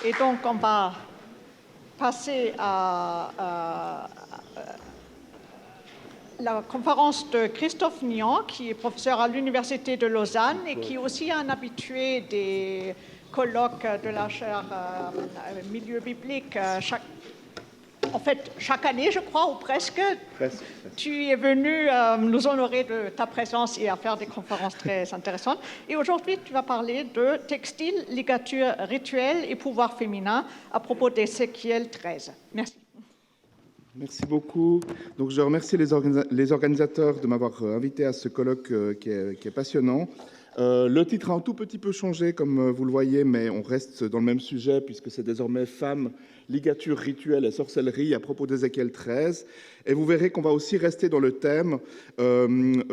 Et donc, on va passer à la conférence de Christophe Nian, qui est professeur à l'Université de Lausanne et qui est aussi un habitué des colloques de la chaire milieu biblique. Chaque année, je crois, ou presque. Presque. Tu es venu nous honorer de ta présence et à faire des conférences très intéressantes. Et aujourd'hui, tu vas parler de textile, ligature rituelle et pouvoir féminin à propos d'Ézéchiel 13. Merci. Merci beaucoup. Donc, je remercie les organisateurs de m'avoir invité à ce colloque qui est passionnant. Le titre a un tout petit peu changé, comme vous le voyez, mais on reste dans le même sujet, puisque c'est désormais femmes, ligature rituelle et sorcellerie à propos d'Ézéchiel 13. Et vous verrez qu'on va aussi rester dans le thème,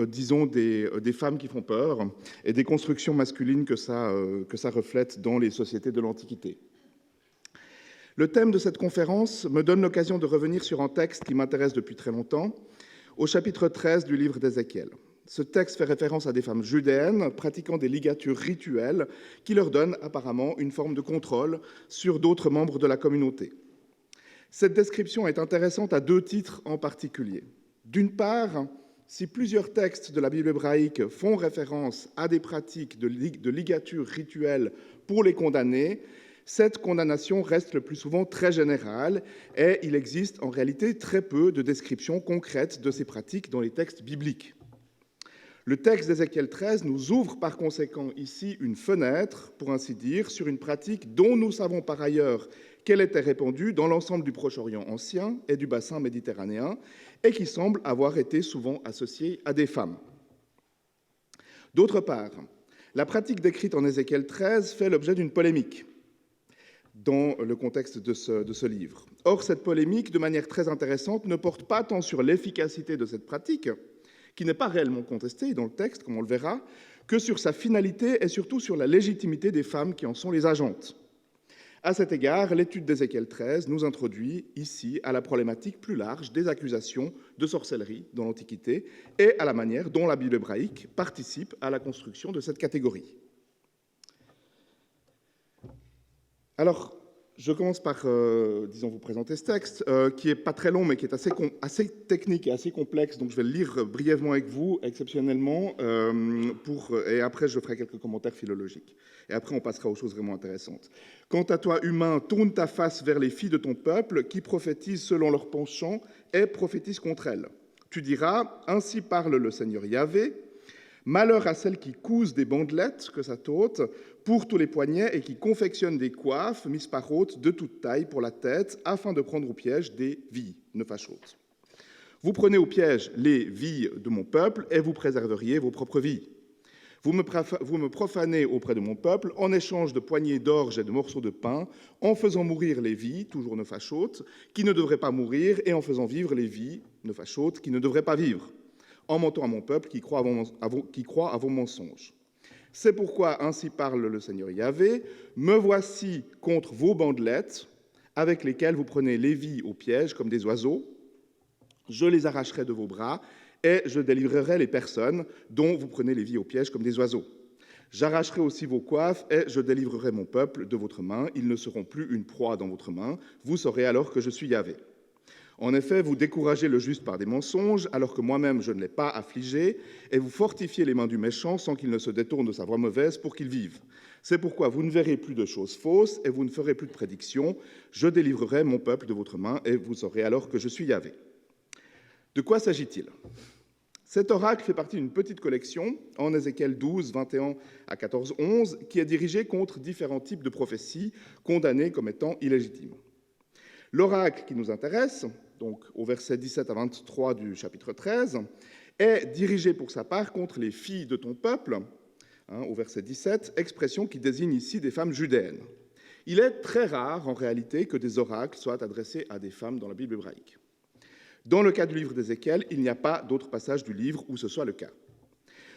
disons, des femmes qui font peur et des constructions masculines que ça reflète dans les sociétés de l'Antiquité. Le thème de cette conférence me donne l'occasion de revenir sur un texte qui m'intéresse depuis très longtemps, au chapitre 13 du livre d'Ézéchiel. Ce texte fait référence à des femmes judéennes pratiquant des ligatures rituelles qui leur donnent apparemment une forme de contrôle sur d'autres membres de la communauté. Cette description est intéressante à deux titres en particulier. D'une part, si plusieurs textes de la Bible hébraïque font référence à des pratiques de ligatures rituelles pour les condamnés, cette condamnation reste le plus souvent très générale et il existe en réalité très peu de descriptions concrètes de ces pratiques dans les textes bibliques. Le texte d'Ézéchiel 13 nous ouvre par conséquent ici une fenêtre, pour ainsi dire, sur une pratique dont nous savons par ailleurs qu'elle était répandue dans l'ensemble du Proche-Orient ancien et du bassin méditerranéen et qui semble avoir été souvent associée à des femmes. D'autre part, la pratique décrite en Ézéchiel 13 fait l'objet d'une polémique dans le contexte de ce livre. Or, cette polémique, de manière très intéressante, ne porte pas tant sur l'efficacité de cette pratique, qui n'est pas réellement contestée dans le texte, comme on le verra, que sur sa finalité et surtout sur la légitimité des femmes qui en sont les agentes. À cet égard, l'étude d'Ézéchiel 13 nous introduit ici à la problématique plus large des accusations de sorcellerie dans l'Antiquité et à la manière dont la Bible hébraïque participe à la construction de cette catégorie. Alors, je commence par, disons, vous présenter ce texte, qui n'est pas très long, mais qui est assez technique et assez complexe, donc je vais le lire brièvement avec vous, exceptionnellement, et après je ferai quelques commentaires philologiques. Et après, on passera aux choses vraiment intéressantes. « Quant à toi, humain, tourne ta face vers les filles de ton peuple, qui prophétisent selon leur penchant et prophétisent contre elles. Tu diras, ainsi parle le Seigneur Yahvé, malheur à celles qui cousent des bandelettes, que ça t'ôte, pour tous les poignets et qui confectionnent des coiffes mises par hôtes de toute taille pour la tête, afin de prendre au piège des vies, neufachôtes. Vous prenez au piège les vies de mon peuple et vous préserveriez vos propres vies. Vous me profanez auprès de mon peuple en échange de poignées d'orge et de morceaux de pain, en faisant mourir les vies, toujours neufachôtes, qui ne devraient pas mourir, et en faisant vivre les vies, neufachôtes, qui ne devraient pas vivre, en mentant à mon peuple qui croit à vos mensonges. C'est pourquoi ainsi parle le Seigneur Yahvé, me voici contre vos bandelettes, avec lesquelles vous prenez les vies au piège comme des oiseaux. Je les arracherai de vos bras, et je délivrerai les personnes dont vous prenez les vies au piège comme des oiseaux. J'arracherai aussi vos coiffes, et je délivrerai mon peuple de votre main. Ils ne seront plus une proie dans votre main. Vous saurez alors que je suis Yahvé. En effet, vous découragez le juste par des mensonges, alors que moi-même je ne l'ai pas affligé, et vous fortifiez les mains du méchant sans qu'il ne se détourne de sa voie mauvaise pour qu'il vive. C'est pourquoi vous ne verrez plus de choses fausses, et vous ne ferez plus de prédictions. Je délivrerai mon peuple de votre main, et vous saurez alors que je suis Yahvé. De quoi s'agit-il ? Cet oracle fait partie d'une petite collection, en Ézéchiel 12, 21 à 14, 11, qui est dirigée contre différents types de prophéties condamnées comme étant illégitimes. L'oracle qui nous intéresse, donc au verset 17 à 23 du chapitre 13, est dirigé pour sa part contre les filles de ton peuple, au verset 17, expression qui désigne ici des femmes judéennes. Il est très rare, en réalité, que des oracles soient adressés à des femmes dans la Bible hébraïque. Dans le cas du livre d'Ézéchiel, il n'y a pas d'autre passage du livre où ce soit le cas.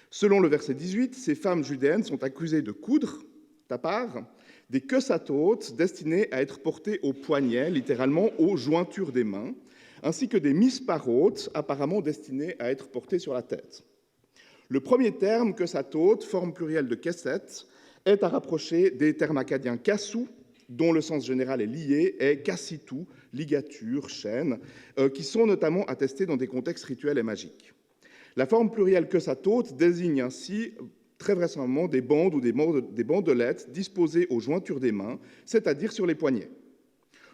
Selon le verset 18, ces femmes judéennes sont accusées de coudre, ta part, des queues-satôtes destinées à être portées au poignet, littéralement aux jointures des mains, ainsi que des misparotes apparemment destinées à être portées sur la tête. Le premier terme, queue-satôte, forme plurielle de kesset, est à rapprocher des termes acadiens kassou dont le sens général est lié, est kassitou, ligature, chaîne, qui sont notamment attestés dans des contextes rituels et magiques. La forme plurielle que satote désigne ainsi très vraisemblablement des bandes ou des bandelettes disposées aux jointures des mains, c'est-à-dire sur les poignets.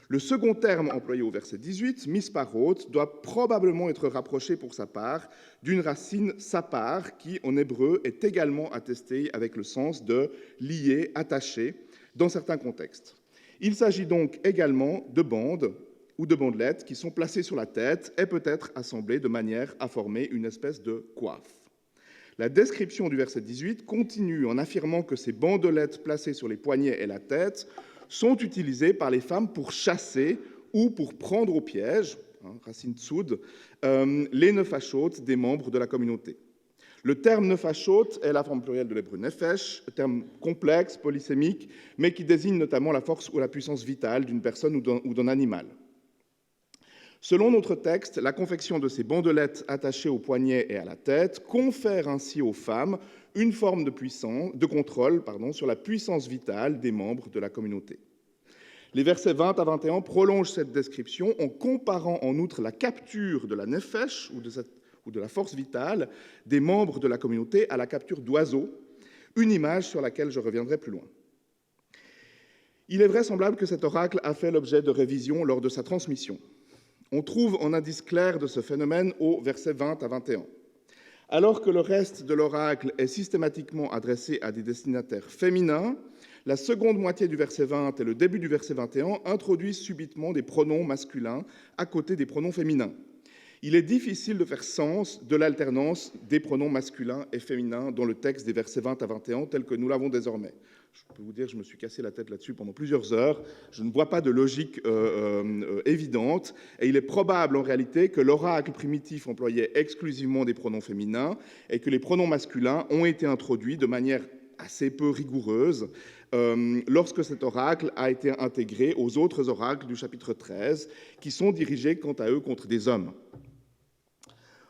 Le second terme employé au verset 18, misparot, doit probablement être rapproché pour sa part d'une racine sapar qui, en hébreu, est également attestée avec le sens de lié, attaché, dans certains contextes. Il s'agit donc également de bandes ou de bandelettes qui sont placées sur la tête et peut-être assemblées de manière à former une espèce de coiffe. La description du verset 18 continue en affirmant que ces bandelettes placées sur les poignets et la tête sont utilisées par les femmes pour chasser ou pour prendre au piège, racine tsoud, les nefashot des membres de la communauté. Le terme nefashot est la forme plurielle de l'hébreu nefesh, terme complexe, polysémique, mais qui désigne notamment la force ou la puissance vitale d'une personne ou d'un animal. Selon notre texte, la confection de ces bandelettes attachées aux poignets et à la tête confère ainsi aux femmes une forme de contrôle sur la puissance vitale des membres de la communauté. Les versets 20 à 21 prolongent cette description en comparant en outre la capture de la nefesh ou de la force vitale des membres de la communauté à la capture d'oiseaux, une image sur laquelle je reviendrai plus loin. Il est vraisemblable que cet oracle a fait l'objet de révisions lors de sa transmission. On trouve un indice clair de ce phénomène au verset 20 à 21. Alors que le reste de l'oracle est systématiquement adressé à des destinataires féminins, la seconde moitié du verset 20 et le début du verset 21 introduisent subitement des pronoms masculins à côté des pronoms féminins. Il est difficile de faire sens de l'alternance des pronoms masculins et féminins dans le texte des versets 20 à 21 tel que nous l'avons désormais. Je peux vous dire, je me suis cassé la tête là-dessus pendant plusieurs heures. Je ne vois pas de logique évidente. Et il est probable, en réalité, que l'oracle primitif employait exclusivement des pronoms féminins et que les pronoms masculins ont été introduits de manière assez peu rigoureuse lorsque cet oracle a été intégré aux autres oracles du chapitre 13, qui sont dirigés, quant à eux, contre des hommes.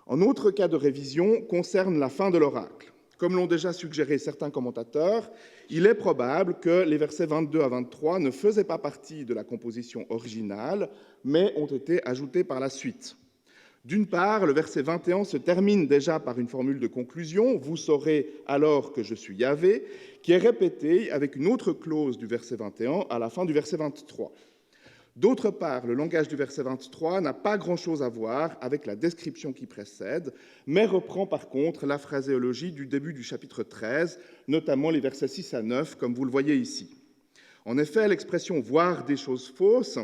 Un autre cas de révision concerne la fin de l'oracle. Comme l'ont déjà suggéré certains commentateurs, il est probable que les versets 22 à 23 ne faisaient pas partie de la composition originale, mais ont été ajoutés par la suite. D'une part, le verset 21 se termine déjà par une formule de conclusion, « Vous saurez alors que je suis Yahvé », qui est répétée avec une autre clause du verset 21 à la fin du verset 23. D'autre part, le langage du verset 23 n'a pas grand-chose à voir avec la description qui précède, mais reprend par contre la phraséologie du début du chapitre 13, notamment les versets 6 à 9, comme vous le voyez ici. En effet, l'expression « voir des choses fausses »,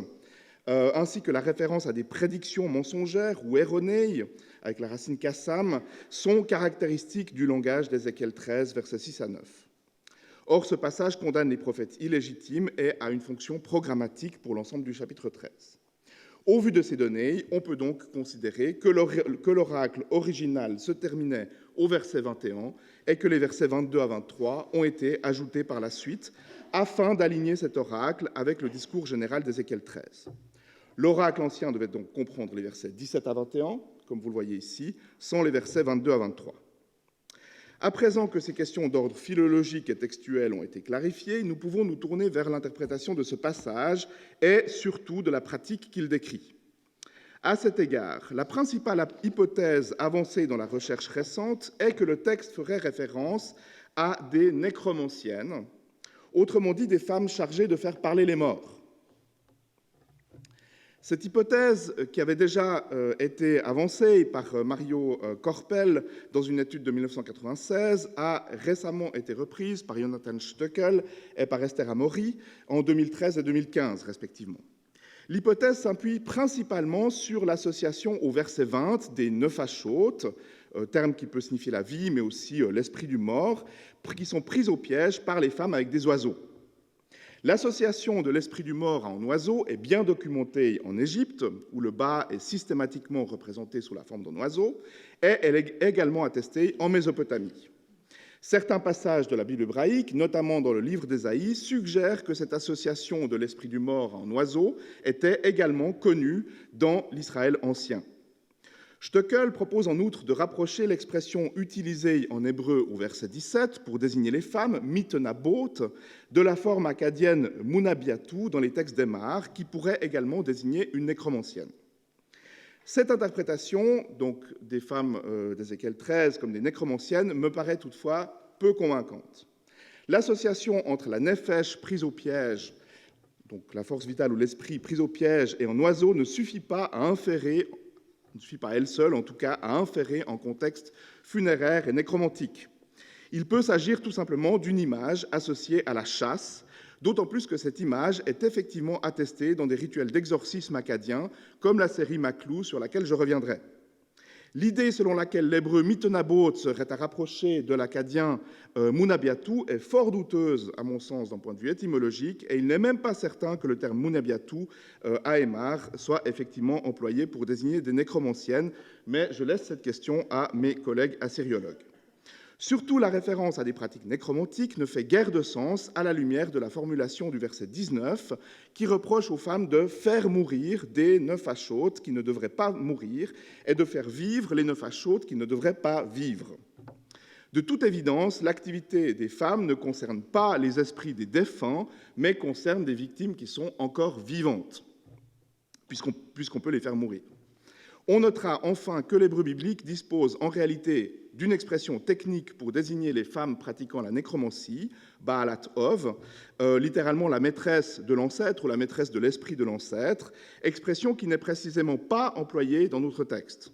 ainsi que la référence à des prédictions mensongères ou erronées, avec la racine kassam, sont caractéristiques du langage d'Ézéchiel 13, versets 6 à 9. Or, ce passage condamne les prophètes illégitimes et a une fonction programmatique pour l'ensemble du chapitre 13. Au vu de ces données, on peut donc considérer que l'oracle original se terminait au verset 21 et que les versets 22 à 23 ont été ajoutés par la suite afin d'aligner cet oracle avec le discours général d'Ézéchiel 13. L'oracle ancien devait donc comprendre les versets 17 à 21, comme vous le voyez ici, sans les versets 22 à 23. À présent que ces questions d'ordre philologique et textuel ont été clarifiées, nous pouvons nous tourner vers l'interprétation de ce passage et surtout de la pratique qu'il décrit. À cet égard, la principale hypothèse avancée dans la recherche récente est que le texte ferait référence à des nécromanciennes, autrement dit des femmes chargées de faire parler les morts. Cette hypothèse, qui avait déjà été avancée par Mario Korpel dans une étude de 1996, a récemment été reprise par Jonathan Stöckel et par Esther Amori en 2013 et 2015, respectivement. L'hypothèse s'appuie principalement sur l'association au verset 20 des nefashot, terme qui peut signifier la vie, mais aussi l'esprit du mort, qui sont prises au piège par les femmes avec des oiseaux. L'association de l'esprit du mort à un oiseau est bien documentée en Égypte, où le bas est systématiquement représenté sous la forme d'un oiseau, et elle est également attestée en Mésopotamie. Certains passages de la Bible hébraïque, notamment dans le livre d'Ésaïe, suggèrent que cette association de l'esprit du mort à un oiseau était également connue dans l'Israël ancien. Stückel propose en outre de rapprocher l'expression utilisée en hébreu au verset 17 pour désigner les femmes, mitnabot, de la forme akkadienne munabiatu dans les textes d'Emar, qui pourrait également désigner une nécromancienne. Cette interprétation, donc des femmes d'Ézéchiel 13 comme des nécromanciennes, me paraît toutefois peu convaincante. L'association entre la nefesh prise au piège, donc la force vitale ou l'esprit prise au piège, et en oiseau ne suffit pas à inférer, ne suffit pas elle seule en tout cas, à inférer en contexte funéraire et nécromantique. Il peut s'agir tout simplement d'une image associée à la chasse, d'autant plus que cette image est effectivement attestée dans des rituels d'exorcisme akkadiens, comme la série Maklou, sur laquelle je reviendrai. L'idée selon laquelle l'hébreu mitnabot serait à rapprocher de l'akkadien munabiatu est fort douteuse, à mon sens, d'un point de vue étymologique, et il n'est même pas certain que le terme munabiatu à Emar soit effectivement employé pour désigner des nécromanciennes, mais je laisse cette question à mes collègues assyriologues. Surtout, la référence à des pratiques nécromantiques ne fait guère de sens à la lumière de la formulation du verset 19 qui reproche aux femmes de faire mourir des nefashot qui ne devraient pas mourir et de faire vivre les nefashot qui ne devraient pas vivre. De toute évidence, l'activité des femmes ne concerne pas les esprits des défunts, mais concerne des victimes qui sont encore vivantes, puisqu'on peut les faire mourir. On notera enfin que l'hébreu biblique dispose en réalité d'une expression technique pour désigner les femmes pratiquant la nécromancie, Baalat Ov, littéralement la maîtresse de l'ancêtre ou la maîtresse de l'esprit de l'ancêtre, expression qui n'est précisément pas employée dans notre texte.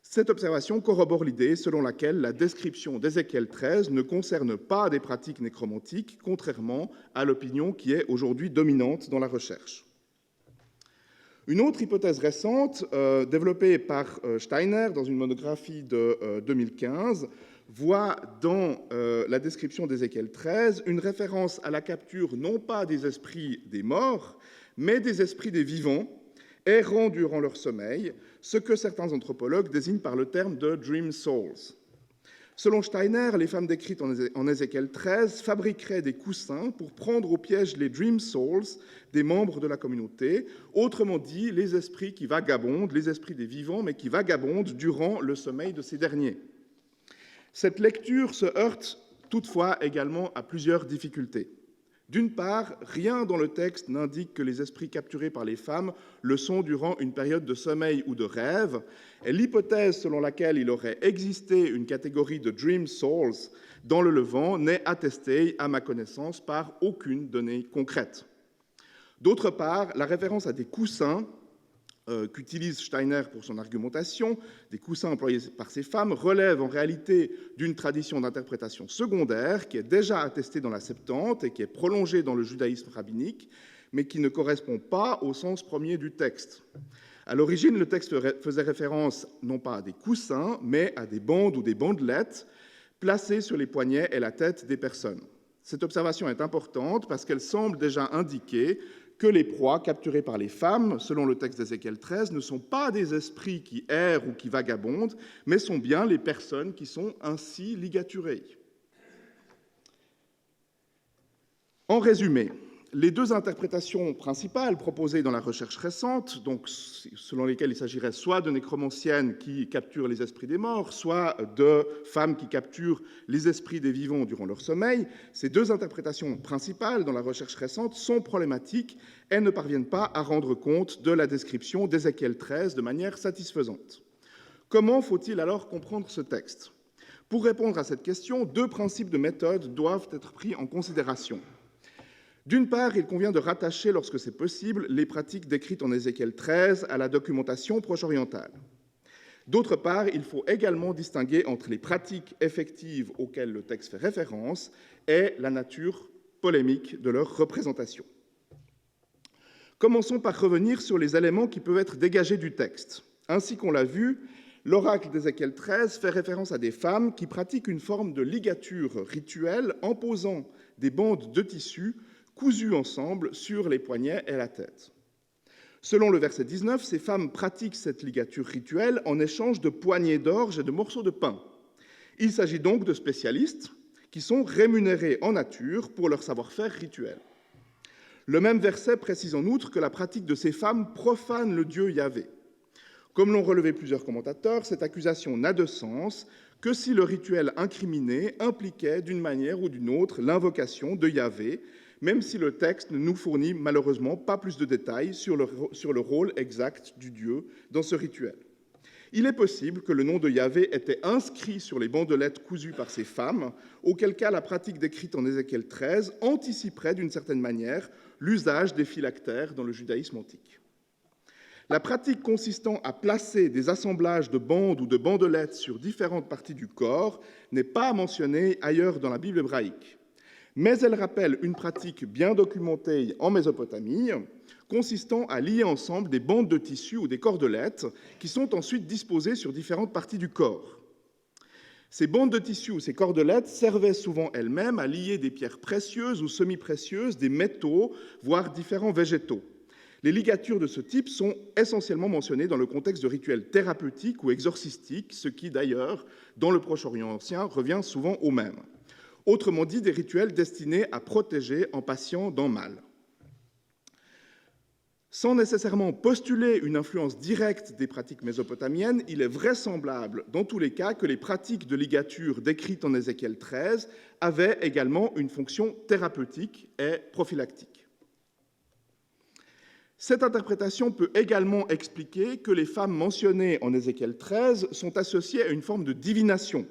Cette observation corrobore l'idée selon laquelle la description d'Ézéchiel 13 ne concerne pas des pratiques nécromantiques, contrairement à l'opinion qui est aujourd'hui dominante dans la recherche. Une autre hypothèse récente, développée par Steiner dans une monographie de 2015, voit dans la description d'Ézéchiel 13 une référence à la capture non pas des esprits des morts, mais des esprits des vivants, errant durant leur sommeil, ce que certains anthropologues désignent par le terme de « dream souls ». Selon Steiner, les femmes décrites en Ézéchiel 13 fabriqueraient des coussins pour prendre au piège les dream souls des membres de la communauté, autrement dit, les esprits qui vagabondent, les esprits des vivants, mais qui vagabondent durant le sommeil de ces derniers. Cette lecture se heurte toutefois également à plusieurs difficultés. D'une part, rien dans le texte n'indique que les esprits capturés par les femmes le sont durant une période de sommeil ou de rêve, et l'hypothèse selon laquelle il aurait existé une catégorie de dream souls dans le Levant n'est attestée, à ma connaissance, par aucune donnée concrète. D'autre part, la référence à des coussins qu'utilise Steiner pour son argumentation, des coussins employés par ces femmes, relève en réalité d'une tradition d'interprétation secondaire qui est déjà attestée dans la Septante et qui est prolongée dans le judaïsme rabbinique, mais qui ne correspond pas au sens premier du texte. À l'origine, le texte faisait référence non pas à des coussins, mais à des bandes ou des bandelettes placées sur les poignets et la tête des personnes. Cette observation est importante parce qu'elle semble déjà indiquer que les proies capturées par les femmes, selon le texte d'Ézéchiel 13, ne sont pas des esprits qui errent ou qui vagabondent, mais sont bien les personnes qui sont ainsi ligaturées. En résumé, les deux interprétations principales proposées dans la recherche récente, donc selon lesquelles il s'agirait soit de nécromanciennes qui capturent les esprits des morts, soit de femmes qui capturent les esprits des vivants durant leur sommeil, ces deux interprétations principales dans la recherche récente sont problématiques et ne parviennent pas à rendre compte de la description d'Ézéchiel 13 de manière satisfaisante. Comment faut-il alors comprendre ce texte ? Pour répondre à cette question, deux principes de méthode doivent être pris en considération. D'une part, il convient de rattacher, lorsque c'est possible, les pratiques décrites en Ézéchiel 13 à la documentation proche-orientale. D'autre part, il faut également distinguer entre les pratiques effectives auxquelles le texte fait référence et la nature polémique de leur représentation. Commençons par revenir sur les éléments qui peuvent être dégagés du texte. Ainsi qu'on l'a vu, l'oracle d'Ézéchiel 13 fait référence à des femmes qui pratiquent une forme de ligature rituelle en posant des bandes de tissu cousus ensemble sur les poignets et la tête. Selon le verset 19, ces femmes pratiquent cette ligature rituelle en échange de poignées d'orge et de morceaux de pain. Il s'agit donc de spécialistes qui sont rémunérés en nature pour leur savoir-faire rituel. Le même verset précise en outre que la pratique de ces femmes profane le Dieu Yahvé. Comme l'ont relevé plusieurs commentateurs, cette accusation n'a de sens que si le rituel incriminé impliquait d'une manière ou d'une autre l'invocation de Yahvé, même si le texte ne nous fournit malheureusement pas plus de détails sur le rôle exact du Dieu dans ce rituel. Il est possible que le nom de Yahvé était inscrit sur les bandelettes cousues par ces femmes, auquel cas la pratique décrite en Ézéchiel 13 anticiperait d'une certaine manière l'usage des phylactères dans le judaïsme antique. La pratique consistant à placer des assemblages de bandes ou de bandelettes sur différentes parties du corps n'est pas mentionnée ailleurs dans la Bible hébraïque, mais elle rappelle une pratique bien documentée en Mésopotamie, consistant à lier ensemble des bandes de tissu ou des cordelettes qui sont ensuite disposées sur différentes parties du corps. Ces bandes de tissu ou ces cordelettes servaient souvent elles-mêmes à lier des pierres précieuses ou semi-précieuses, des métaux, voire différents végétaux. Les ligatures de ce type sont essentiellement mentionnées dans le contexte de rituels thérapeutiques ou exorcistiques, ce qui d'ailleurs, dans le Proche-Orient ancien, revient souvent au même. Autrement dit, des rituels destinés à protéger en patient dans mal. Sans nécessairement postuler une influence directe des pratiques mésopotamiennes, il est vraisemblable, dans tous les cas, que les pratiques de ligature décrites en Ézéchiel 13 avaient également une fonction thérapeutique et prophylactique. Cette interprétation peut également expliquer que les femmes mentionnées en Ézéchiel 13 sont associées à une forme de divination.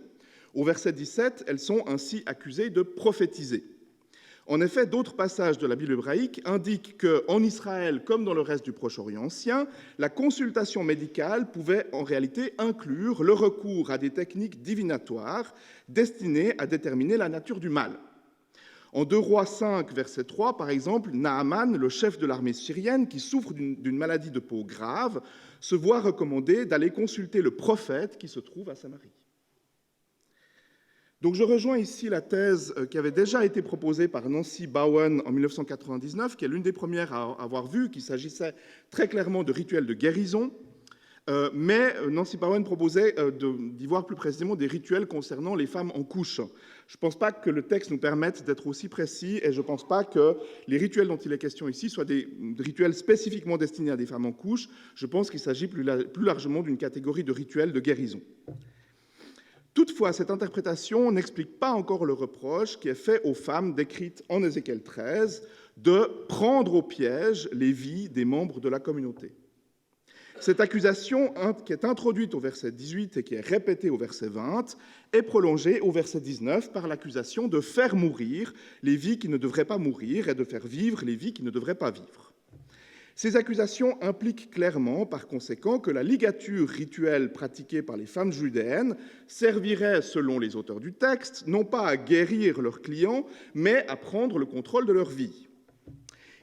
Au verset 17, elles sont ainsi accusées de prophétiser. En effet, d'autres passages de la Bible hébraïque indiquent qu'en Israël, comme dans le reste du Proche-Orient ancien, la consultation médicale pouvait en réalité inclure le recours à des techniques divinatoires destinées à déterminer la nature du mal. En 2 Rois 5, verset 3, par exemple, Naaman, le chef de l'armée syrienne, qui souffre d'une maladie de peau grave, se voit recommander d'aller consulter le prophète qui se trouve à Samarie. Donc je rejoins ici la thèse qui avait déjà été proposée par Nancy Bowen en 1999, qui est l'une des premières à avoir vu qu'il s'agissait très clairement de rituels de guérison, mais Nancy Bowen proposait d'y voir plus précisément des rituels concernant les femmes en couche. Je ne pense pas que le texte nous permette d'être aussi précis, et je ne pense pas que les rituels dont il est question ici soient des rituels spécifiquement destinés à des femmes en couche. Je pense qu'il s'agit plus largement d'une catégorie de rituels de guérison. Toutefois, cette interprétation n'explique pas encore le reproche qui est fait aux femmes décrites en Ézéchiel 13 de prendre au piège les vies des membres de la communauté. Cette accusation, qui est introduite au verset 18 et qui est répétée au verset 20, est prolongée au verset 19 par l'accusation de faire mourir les vies qui ne devraient pas mourir et de faire vivre les vies qui ne devraient pas vivre. Ces accusations impliquent clairement, par conséquent, que la ligature rituelle pratiquée par les femmes judéennes servirait, selon les auteurs du texte, non pas à guérir leurs clients, mais à prendre le contrôle de leur vie.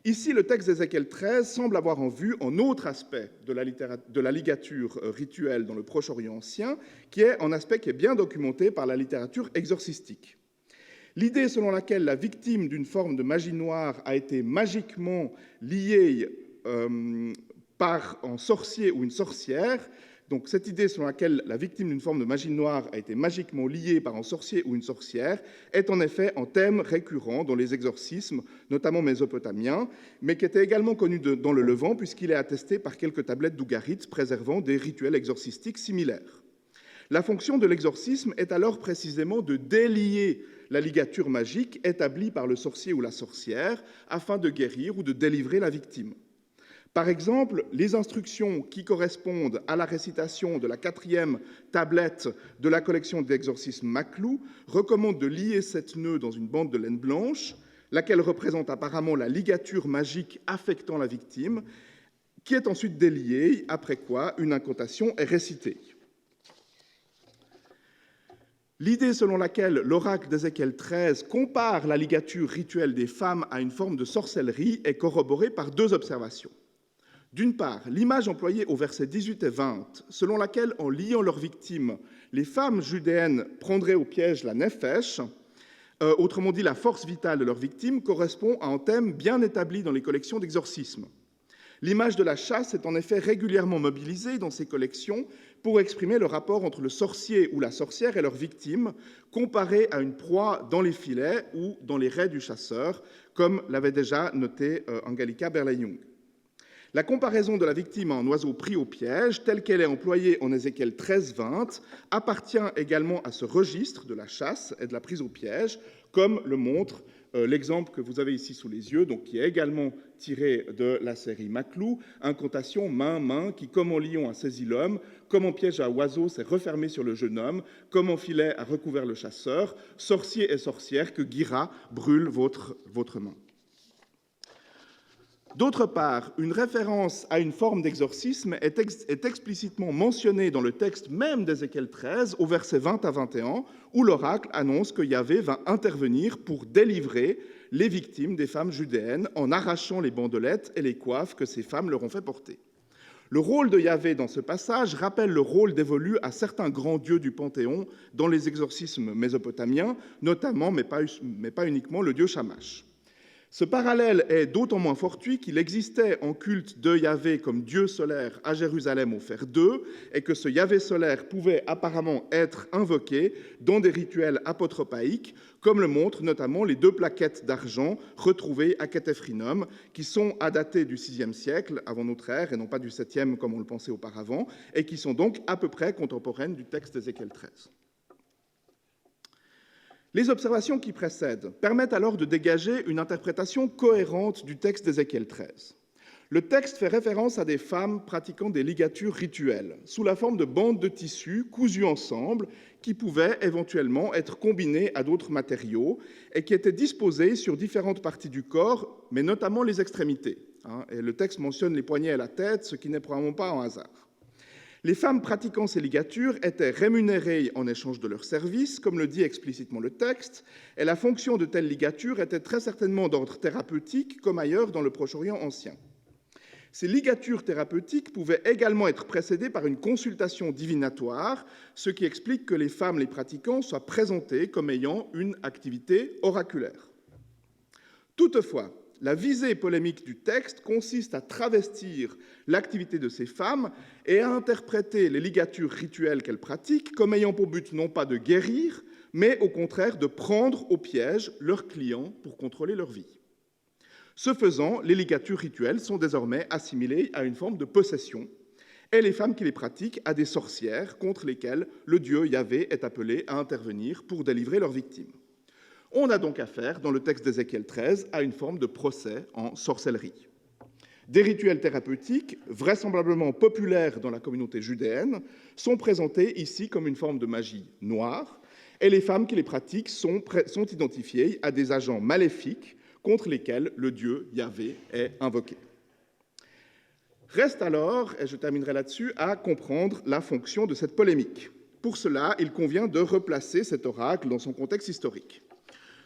Ici, le texte d'Ézéchiel 13 semble avoir en vue un autre aspect de la ligature rituelle dans le Proche-Orient ancien, qui est un aspect qui est bien documenté par la littérature exorcistique. L'idée selon laquelle la victime d'une forme de magie noire a été magiquement liée par un sorcier ou une sorcière, donc cette idée selon laquelle la victime d'une forme de magie noire a été magiquement liée par un sorcier ou une sorcière est en effet un thème récurrent dans les exorcismes, notamment mésopotamiens, mais qui était également connu dans le Levant puisqu'il est attesté par quelques tablettes d'Ougarit préservant des rituels exorcistiques similaires. La fonction de l'exorcisme est alors précisément de délier la ligature magique établie par le sorcier ou la sorcière afin de guérir ou de délivrer la victime. Par exemple, les instructions qui correspondent à la récitation de la 4e tablette de la collection d'exorcisme Maclou recommandent de lier 7 nœuds dans une bande de laine blanche, laquelle représente apparemment la ligature magique affectant la victime, qui est ensuite déliée, après quoi une incantation est récitée. L'idée selon laquelle l'oracle d'Ézéchiel 13 compare la ligature rituelle des femmes à une forme de sorcellerie est corroborée par 2 observations. D'une part, l'image employée au verset 18 et 20, selon laquelle, en liant leurs victimes, les femmes judéennes prendraient au piège la nefesh, autrement dit la force vitale de leurs victimes, correspond à un thème bien établi dans les collections d'exorcisme. L'image de la chasse est en effet régulièrement mobilisée dans ces collections pour exprimer le rapport entre le sorcier ou la sorcière et leur victime, comparé à une proie dans les filets ou dans les raies du chasseur, comme l'avait déjà noté Angelica Berley-Jung. La comparaison de la victime à un oiseau pris au piège, telle qu'elle est employée en Ézéchiel 13-20, appartient également à ce registre de la chasse et de la prise au piège, comme le montre l'exemple que vous avez ici sous les yeux, donc qui est également tiré de la série Maclou, incantation main, qui comme en lion a saisi l'homme, comme en piège à oiseau s'est refermé sur le jeune homme, comme en filet a recouvert le chasseur, sorcier et sorcière, que Guira brûle votre main. D'autre part, une référence à une forme d'exorcisme est explicitement mentionnée dans le texte même d'Ézéchiel 13, au verset 20 à 21, où l'oracle annonce que Yahvé va intervenir pour délivrer les victimes des femmes judéennes en arrachant les bandelettes et les coiffes que ces femmes leur ont fait porter. Le rôle de Yahvé dans ce passage rappelle le rôle dévolu à certains grands dieux du Panthéon dans les exorcismes mésopotamiens, notamment, mais pas uniquement, le dieu Shamash. Ce parallèle est d'autant moins fortuit qu'il existait en culte de Yahvé comme dieu solaire à Jérusalem au fer 2 et que ce Yahvé solaire pouvait apparemment être invoqué dans des rituels apotropaïques, comme le montrent notamment les 2 plaquettes d'argent retrouvées à Kétéphrinum, qui sont à dater du VIe siècle avant notre ère et non pas du 7e comme on le pensait auparavant, et qui sont donc à peu près contemporaines du texte d'Ézéchiel 13. Les observations qui précèdent permettent alors de dégager une interprétation cohérente du texte d'Ézéchiel 13. Le texte fait référence à des femmes pratiquant des ligatures rituelles, sous la forme de bandes de tissu cousues ensemble, qui pouvaient éventuellement être combinées à d'autres matériaux et qui étaient disposées sur différentes parties du corps, mais notamment les extrémités. Et le texte mentionne les poignets et la tête, ce qui n'est probablement pas un hasard. Les femmes pratiquant ces ligatures étaient rémunérées en échange de leurs services, comme le dit explicitement le texte, et la fonction de telles ligatures était très certainement d'ordre thérapeutique, comme ailleurs dans le Proche-Orient ancien. Ces ligatures thérapeutiques pouvaient également être précédées par une consultation divinatoire, ce qui explique que les femmes les pratiquant soient présentées comme ayant une activité oraculaire. Toutefois, la visée polémique du texte consiste à travestir l'activité de ces femmes et à interpréter les ligatures rituelles qu'elles pratiquent comme ayant pour but non pas de guérir, mais au contraire de prendre au piège leurs clients pour contrôler leur vie. Ce faisant, les ligatures rituelles sont désormais assimilées à une forme de possession, et les femmes qui les pratiquent à des sorcières contre lesquelles le dieu Yahvé est appelé à intervenir pour délivrer leurs victimes. On a donc affaire, dans le texte d'Ézéchiel 13, à une forme de procès en sorcellerie. Des rituels thérapeutiques, vraisemblablement populaires dans la communauté judéenne, sont présentés ici comme une forme de magie noire, et les femmes qui les pratiquent sont identifiées à des agents maléfiques contre lesquels le dieu Yahvé est invoqué. Reste alors, et je terminerai là-dessus, à comprendre la fonction de cette polémique. Pour cela, il convient de replacer cet oracle dans son contexte historique.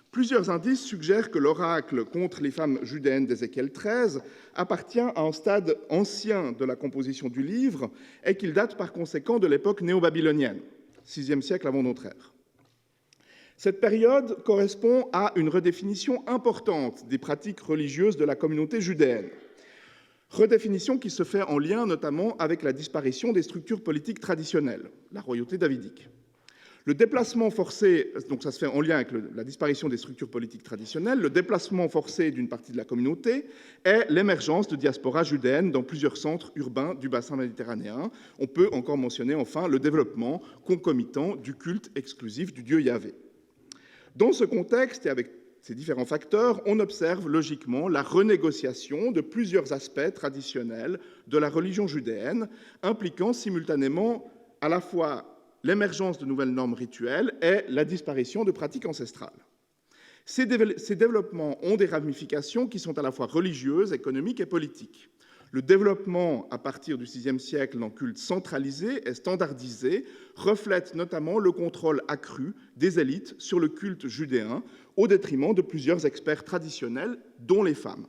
Plusieurs indices suggèrent que l'oracle contre les femmes judéennes d'Ézéchiel 13 appartient à un stade ancien de la composition du livre et qu'il date par conséquent de l'époque néo-babylonienne, 6e siècle avant notre ère. Cette période correspond à une redéfinition importante des pratiques religieuses de la communauté judéenne. Redéfinition qui se fait en lien notamment avec la disparition des structures politiques traditionnelles, la royauté davidique. Le déplacement forcé, donc ça se fait en lien avec la disparition des structures politiques traditionnelles, le déplacement forcé d'une partie de la communauté est l'émergence de diasporas judéennes dans plusieurs centres urbains du bassin méditerranéen. On peut encore mentionner enfin le développement concomitant du culte exclusif du dieu Yahvé. Dans ce contexte et avec ces différents facteurs, on observe logiquement la renégociation de plusieurs aspects traditionnels de la religion judéenne, impliquant simultanément à la fois l'émergence de nouvelles normes rituelles et la disparition de pratiques ancestrales. Ces développements ont des ramifications qui sont à la fois religieuses, économiques et politiques. Le développement, à partir du VIe siècle, d'un culte centralisé et standardisé, reflète notamment le contrôle accru des élites sur le culte judéen, au détriment de plusieurs experts traditionnels, dont les femmes.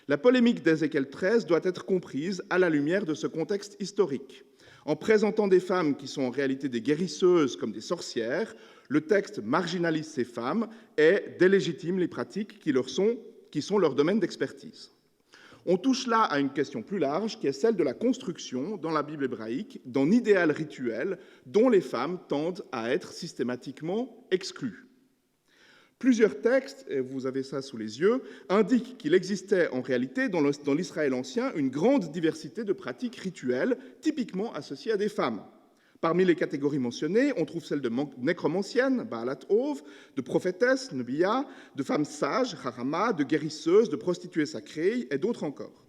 La polémique d'Ézéchiel 13 doit être comprise à la lumière de ce contexte historique. En présentant des femmes qui sont en réalité des guérisseuses comme des sorcières, le texte marginalise ces femmes et délégitime les pratiques qui sont leur domaine d'expertise. On touche là à une question plus large qui est celle de la construction, dans la Bible hébraïque, d'un idéal rituel dont les femmes tendent à être systématiquement exclues. Plusieurs textes, et vous avez ça sous les yeux, indiquent qu'il existait en réalité dans l'Israël ancien une grande diversité de pratiques rituelles typiquement associées à des femmes. Parmi les catégories mentionnées, on trouve celles de nécromanciennes, Baalat Ov, de prophétesses, Nebiya, de femmes sages, Harama, de guérisseuses, de prostituées sacrées et d'autres encore.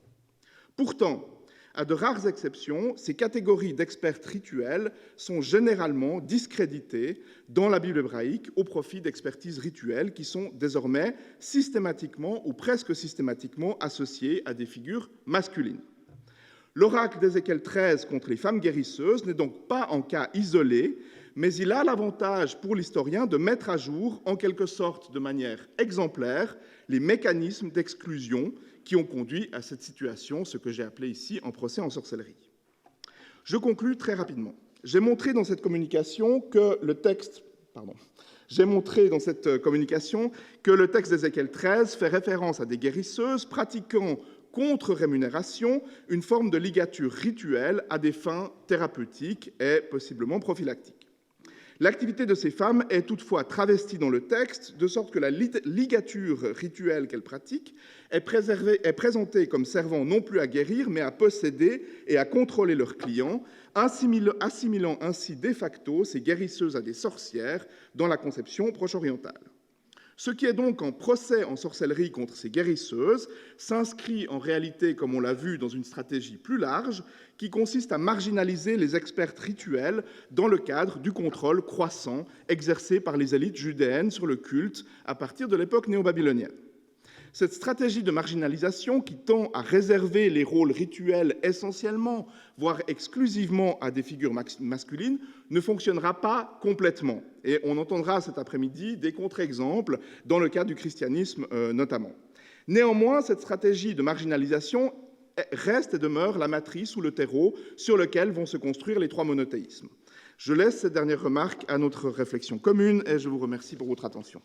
Pourtant, à de rares exceptions, ces catégories d'expertes rituelles sont généralement discréditées dans la Bible hébraïque au profit d'expertises rituelles qui sont désormais systématiquement ou presque systématiquement associées à des figures masculines. L'oracle d'Ézéchiel 13 contre les femmes guérisseuses n'est donc pas un cas isolé, mais il a l'avantage pour l'historien de mettre à jour, en quelque sorte de manière exemplaire, les mécanismes d'exclusion qui ont conduit à cette situation, ce que j'ai appelé ici un procès en sorcellerie. Je conclus très rapidement. J'ai montré dans cette communication que le texte d'Ézéchiel 13 fait référence à des guérisseuses pratiquant contre rémunération une forme de ligature rituelle à des fins thérapeutiques et possiblement prophylactiques. L'activité de ces femmes est toutefois travestie dans le texte, de sorte que la ligature rituelle qu'elles pratiquent est présentée comme servant non plus à guérir, mais à posséder et à contrôler leurs clients, assimilant ainsi de facto ces guérisseuses à des sorcières dans la conception proche-orientale. Ce qui est donc en procès en sorcellerie contre ces guérisseuses s'inscrit en réalité, comme on l'a vu, dans une stratégie plus large qui consiste à marginaliser les expertes rituels dans le cadre du contrôle croissant exercé par les élites judéennes sur le culte à partir de l'époque néo-babylonienne. Cette stratégie de marginalisation qui tend à réserver les rôles rituels essentiellement, voire exclusivement à des figures masculines, ne fonctionnera pas complètement. Et on entendra cet après-midi des contre-exemples dans le cas du christianisme notamment. Néanmoins, cette stratégie de marginalisation reste et demeure la matrice ou le terreau sur lequel vont se construire les trois monothéismes. Je laisse cette dernière remarque à notre réflexion commune et je vous remercie pour votre attention.